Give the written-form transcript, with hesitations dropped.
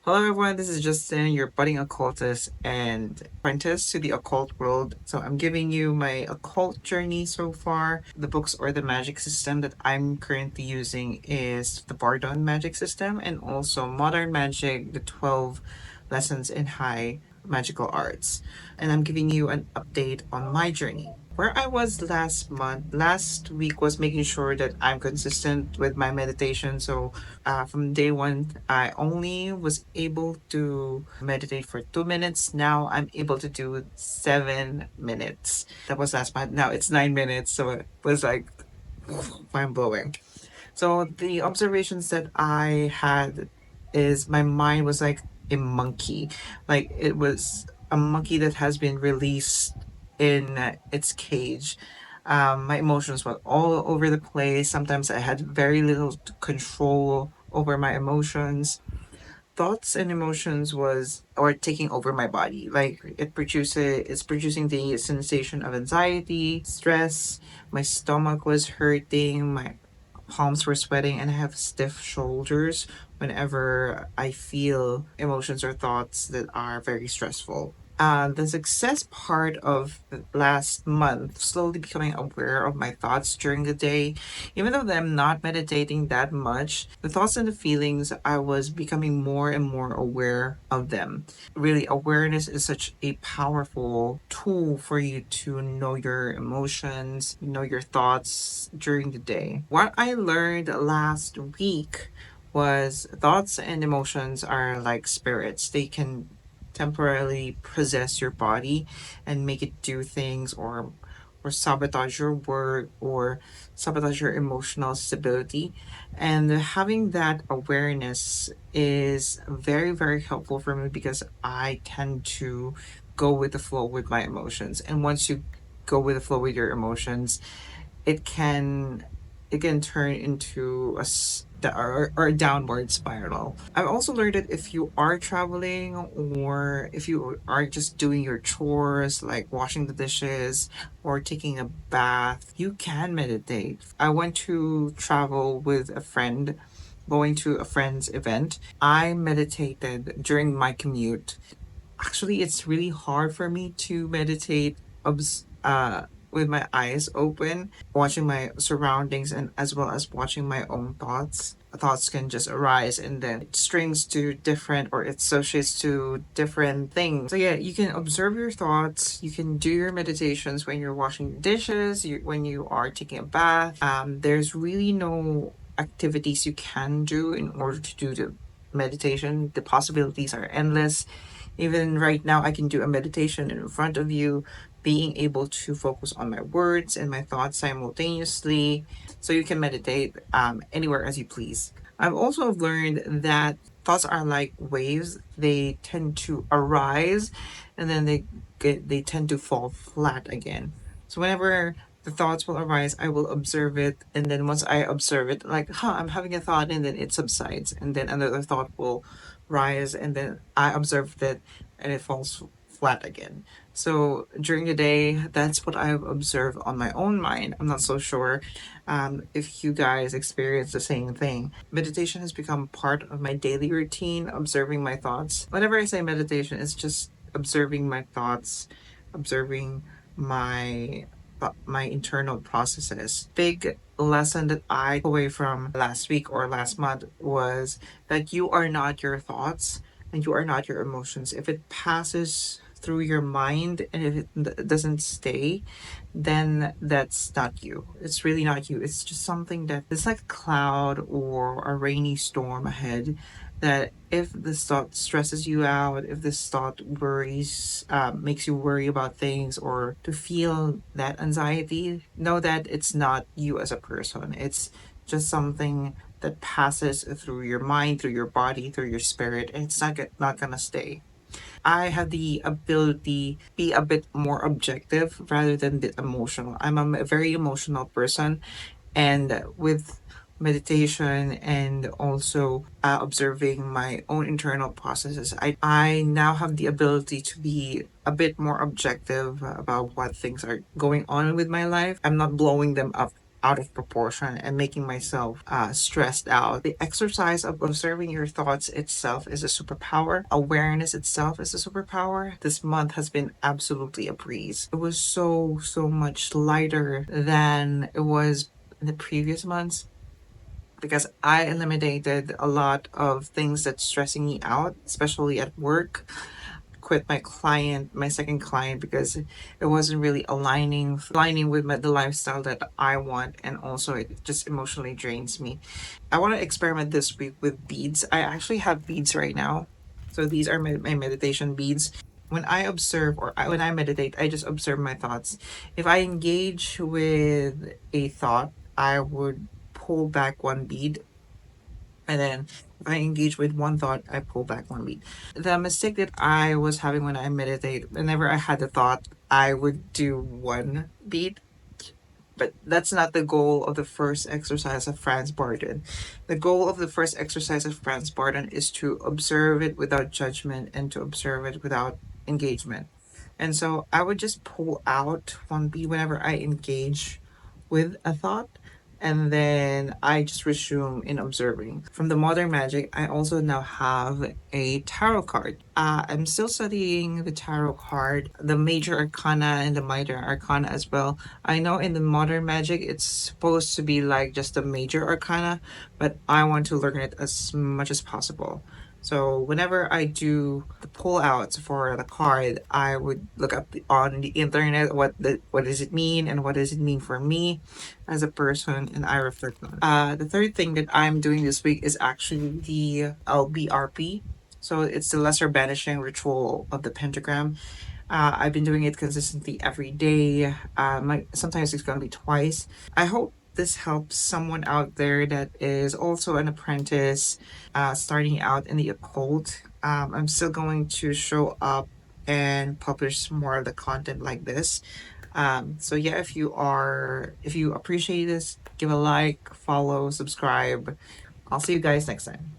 Hello, everyone. This is Justin, your budding occultist and apprentice to the occult world. So, I'm giving you my occult journey so far. The books or the magic system that I'm currently using is the Bardon magic system and also Modern Magic, the 12 lessons in high magical arts. And I'm giving you an update on my journey. Where I was last week was making sure that I'm consistent with my meditation. So, from day one, I only was able to meditate for 2 minutes. Now I'm able to do 7 minutes. That was last month. Now it's 9 minutes. So it was like mind blowing. So the observations that I had is my mind was like a monkey. Like it was a monkey that has been released in its cage. My emotions were all over the place. Sometimes I had very little control over my emotions. Thoughts and emotions was or taking over my body. Like it's producing the sensation of anxiety, stress. My stomach was hurting. My palms were sweating and I have stiff shoulders whenever I feel emotions or thoughts that are very stressful. The success part of the last month, slowly becoming aware of my thoughts during the day. Even though I'm not meditating that much, the thoughts and the feelings, I was becoming more and more aware of them. Really, awareness is such a powerful tool for you to know your emotions, know your thoughts during the day. What I learned last week was thoughts and emotions are like spirits. They can temporarily possess your body and make it do things or sabotage your work or sabotage your emotional stability. And having that awareness is very, very helpful for me because I tend to go with the flow with my emotions. And once you go with the flow with your emotions, it can it can turn into or a downward spiral. I've also learned that if you are traveling or if you are just doing your chores like washing the dishes or taking a bath, you can meditate. I went to travel with a friend, going to a friend's event. I meditated during my commute. Actually, it's really hard for me to meditate with my eyes open, watching my surroundings and as well as watching my own thoughts. Thoughts can just arise and then it strings to different or it associates to different things. So yeah, you can observe your thoughts. You can do your meditations when you're washing dishes, when you are taking a bath. There's really no activities you can do in order to do the meditation. The possibilities are endless. Even right now, I can do a meditation in front of you, being able to focus on my words and my thoughts simultaneously. So you can meditate anywhere as you please. I've also learned that thoughts are like waves. They tend to arise and then they tend to fall flat again. So whenever the thoughts will arise, I will observe it, and then once I observe it, like, I'm having a thought, and then it subsides, and then another thought will rise, and then I observe that, and it falls flat again. So during the day, that's what I've observed on my own mind. I'm not so sure if you guys experience the same thing. Meditation has become part of my daily routine, observing my thoughts. Whenever I say meditation, it's just observing my thoughts, observing my my internal processes. Big lesson that I took away from last week or last month was that you are not your thoughts and you are not your emotions. If it passes through your mind and if it doesn't stay, then that's not you. It's really not you. It's just something that it's like a cloud or a rainy storm ahead. That if this thought stresses you out, if this thought worries, makes you worry about things or to feel that anxiety, know that it's not you as a person. It's just something that passes through your mind, through your body, through your spirit, and it's not gonna stay. I have the ability to be a bit more objective rather than the emotional. I'm a very emotional person, and with meditation and also observing my own internal processes, I now have the ability to be a bit more objective about what things are going on with my life. I'm not blowing them up out of proportion and making myself stressed out. The exercise of observing your thoughts itself is a superpower. Awareness itself is a superpower. This month has been absolutely a breeze. It was so much lighter than it was in the previous months because I eliminated a lot of things that's stressing me out, especially at work. Quit my second client, because it wasn't really aligning with the lifestyle that I want, and also it just emotionally drains me. I want to experiment this week with beads. I actually have beads right now. So these are my meditation beads. When I observe when I meditate, I just observe my thoughts. If I engage with a thought, I would pull back one bead, and then if I engage with one thought, I pull back one beat. The mistake that I was having when I meditate, whenever I had a thought, I would do one beat. But that's not the goal of the first exercise of Franz Barton. The goal of the first exercise of Franz Barton is to observe it without judgment and to observe it without engagement. And so I would just pull out one beat whenever I engage with a thought, and then I just resume in observing. From the modern magic, I also now have a tarot card. I'm still studying the tarot card, the major arcana and the minor arcana as well. I know in the modern magic it's supposed to be like just the major arcana, but I want to learn it as much as possible. So whenever I do the pull outs for the card, I would look up on the internet what does it mean and what does it mean for me as a person, and I reflect on it. The third thing that I'm doing this week is actually the LBRP. So it's the lesser banishing ritual of the pentagram. I've been doing it consistently every day. Sometimes it's gonna be twice. I hope this helps someone out there that is also an apprentice, starting out in the occult. I'm still going to show up and publish more of the content like this. So yeah, if you appreciate this, give a like, follow, subscribe. I'll see you guys next time.